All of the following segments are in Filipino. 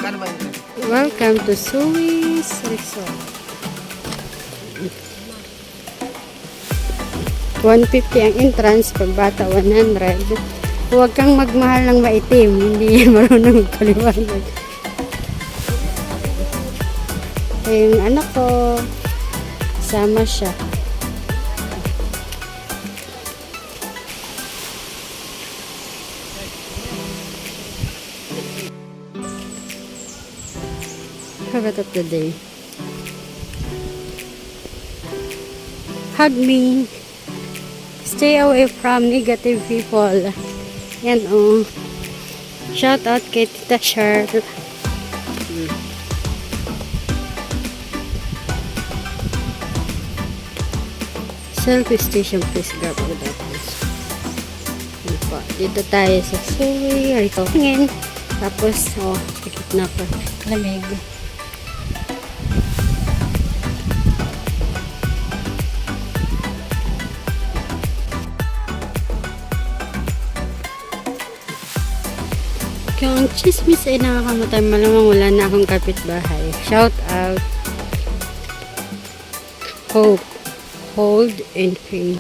Welcome to Sui's Resort. 150 ang entrance, pagbata 100. Huwag kang magmahal ng maitim, hindi yan marunong magpaliwanag. Yung anak ko, sama siya. Habit of the day. Hug me. Stay away from negative people. Yan oh. Shout out kay Tita Cheryl. Selfie station, please grab all that. Dito tayo sa Sui. Rito. Ngayon. Tapos, oh, pikit na pa. Lamig. Kung chismis ay nakakamatay, malamang wala na akong kapitbahay. Shout out. Hope. Hold and think.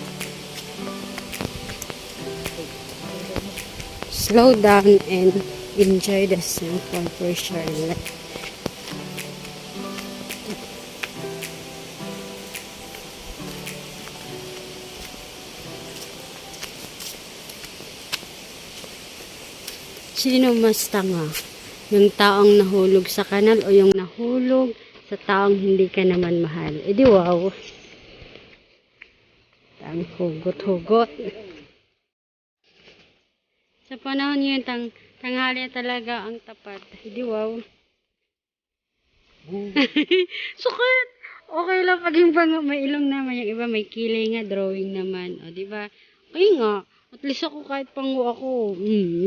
Slow down and enjoy the simple for sure. Sino mas tanga? Yung taong nahulog sa kanal o yung nahulog sa taong hindi ka naman mahal? E di wow. Ang hugot-hugot. Sa panahon yun, tanghali talaga ang tapat. E di wow. Sukit! Okay lang paging may ilong naman. Yung iba may kilay nga, drawing naman. O di ba? Okay nga. At least ako kahit pangu ako.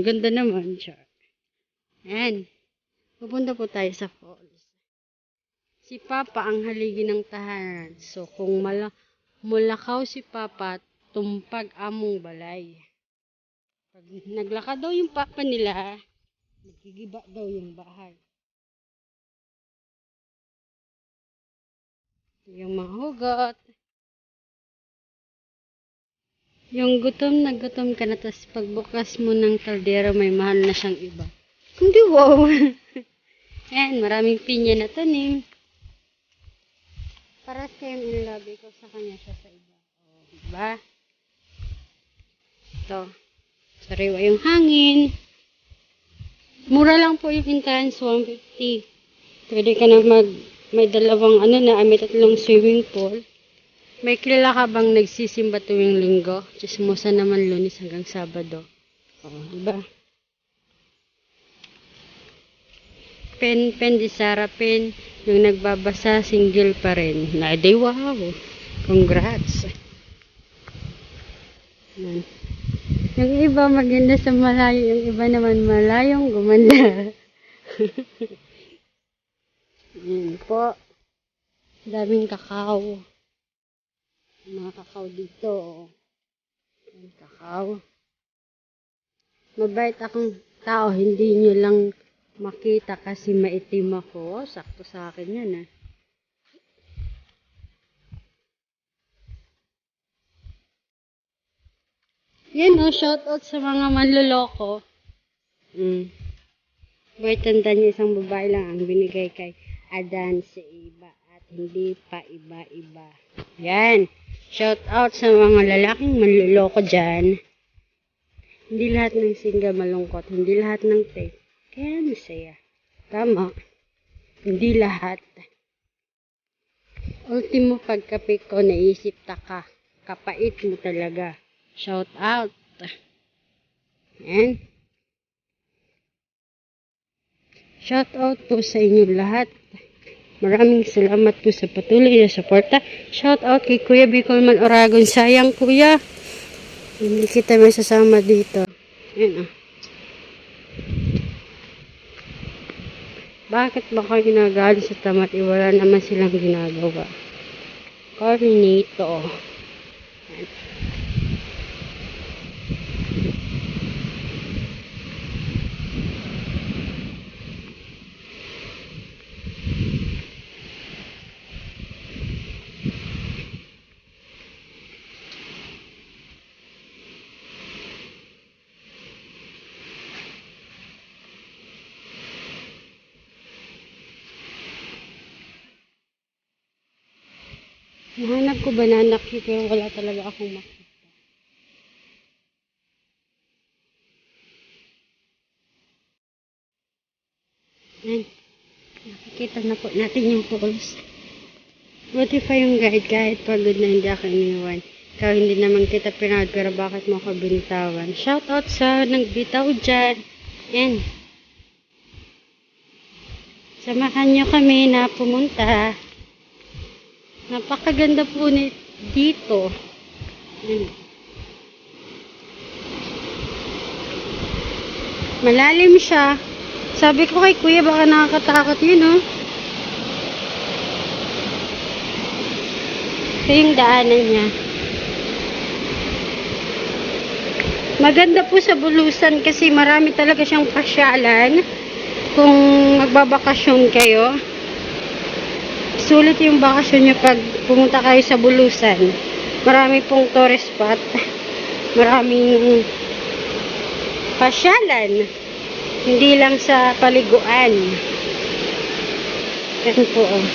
Ganda naman siya. Ayan. Pupunta po tayo sa falls. Si Papa ang haligi ng tahanan. So, kung mulakaw si Papa, tumpag among balay. Pag naglakad daw yung Papa nila, nagigiba daw yung bahay. Yung mga hugot. Yung gutom na gutom ka na, tapos pagbukas mo ng kaldero, may mahal na siyang iba. Hindi wow. Ayan, maraming pinya na tanim. Para same in love, ikaw sa kanya, siya sa iba. O, diba? Ito. Sariwa yung hangin. Mura lang po yung entrance, 150. Pwede ka na may dalawang may tatlong swimming pool. May kilala ka bang nagsisimba tuwing linggo? Chismosa naman Lunes hanggang Sabado. O, diba? Pen di Sara Pen, yung nagbabasa, single pa rin. Na, di wow. Congrats. Yan. Yung iba maganda sa malayo, yung iba naman malayong gumanda. Yan po. Daming kakao. Mga kakao dito. Yan, kakao. Mabait akong tao, hindi nyo lang makita kasi maitim ako. Sakto sa akin yan Yan shout out sa mga manloloko. Boy, tanda niyo, isang babae lang ang binigay kay Adan sa iba at hindi pa iba-iba. Yan. Shout out sa mga lalaking manloloko dyan. Hindi lahat ng single malungkot. Hindi lahat ng fake. Kaya masaya. Tama. Hindi lahat. Ultimo pagkapit ko, naisip taka. Kapait mo talaga. Shout out. Yan. Shout out po sa inyo lahat. Maraming salamat po sa patuloy na suporta. Shout out kay Kuya Bicolman Oragon. Sayang kuya, hindi kita may sasama dito. Yan Bakit ba kayo ginagalit sa tamat? Wala naman silang ginagawa. Cornito. Yan. Nahanap ko banana cue pero wala talaga akong makita. Yan. Nakikita na po natin yung falls. Buti pa yung guide kahit pagod na hindi ako iniwan. Ikaw hindi naman kita pinagod pero bakit mo ako binitawan? Shoutout sa nagbitaw dyan. Yan. Samahan nyo kami na pumunta. Napakaganda po dito. Yan. Malalim siya. Sabi ko kay kuya baka nakakatakot yun, oh. Ito yung daanan niya. Maganda po sa Bulusan kasi marami talaga siyang pasyalan. Kung magbabakasyon kayo, sulit yung bakasyon nyo pag pumunta kayo sa Bulusan. Marami pong tourist spot. Maraming pasyalan. Hindi lang sa paliguan. Yan po, oh.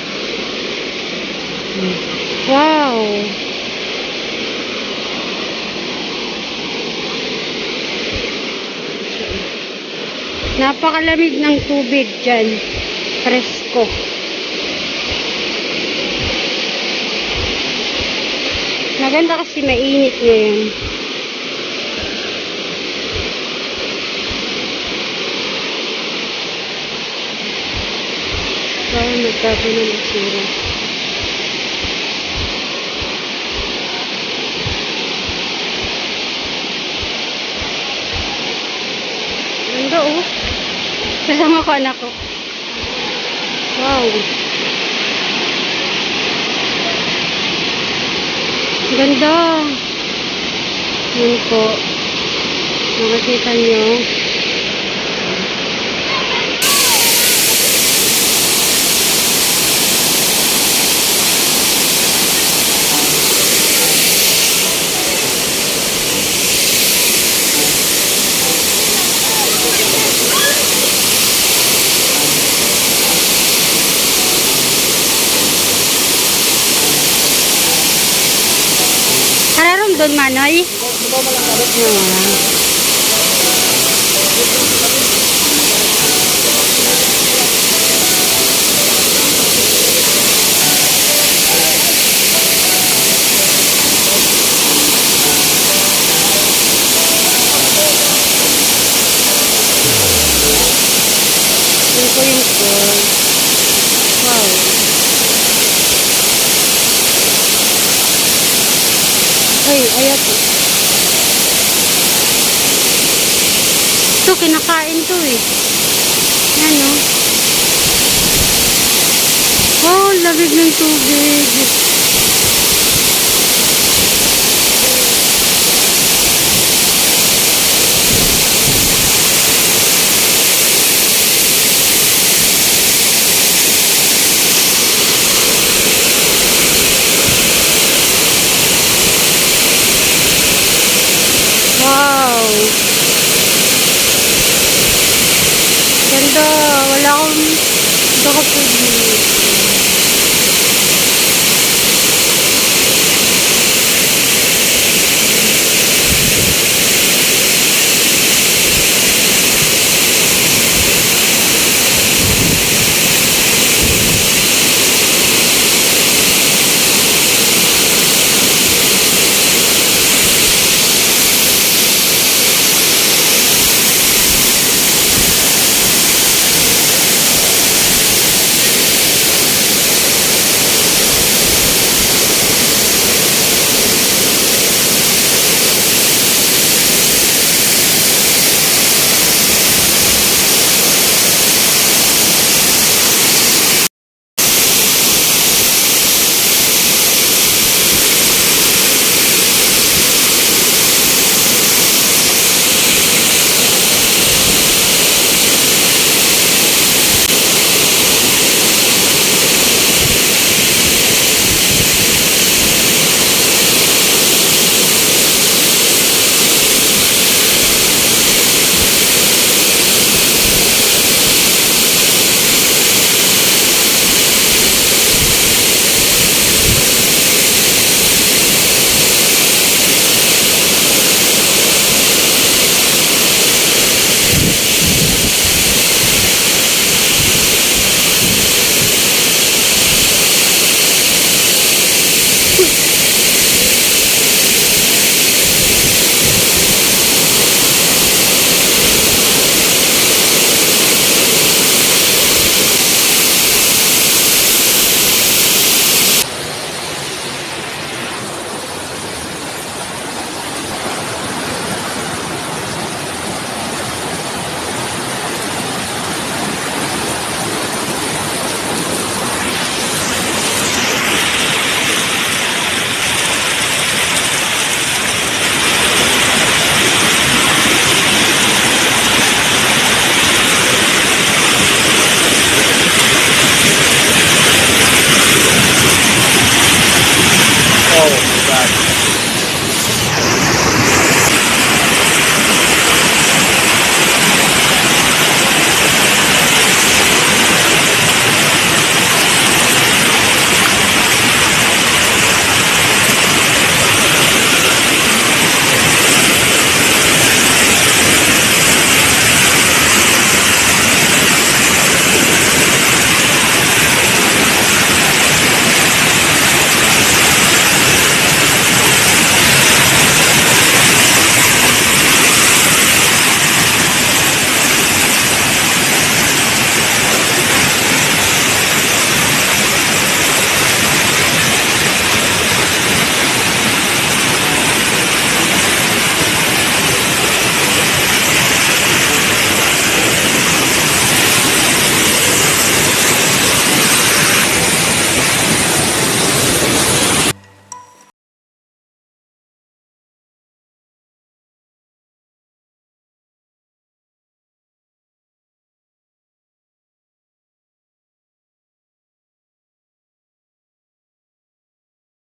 Wow! Napakalamig ng tubig dyan. Presko. Maganda kasi mainit ngayon. Parang nagtapo ng basura. Ganda, oh. Kasama ko anak ko. Wow. Ganda. Yan po. Makikita nyo. Kararom doon, Manoy? Yun po yung pool. Wow. Ay, ayaw po. Ito, kinakain to eh. Yan, no? Wow, lamig ng tubig. Wow. Ganda. Wala akong... Ito ko po.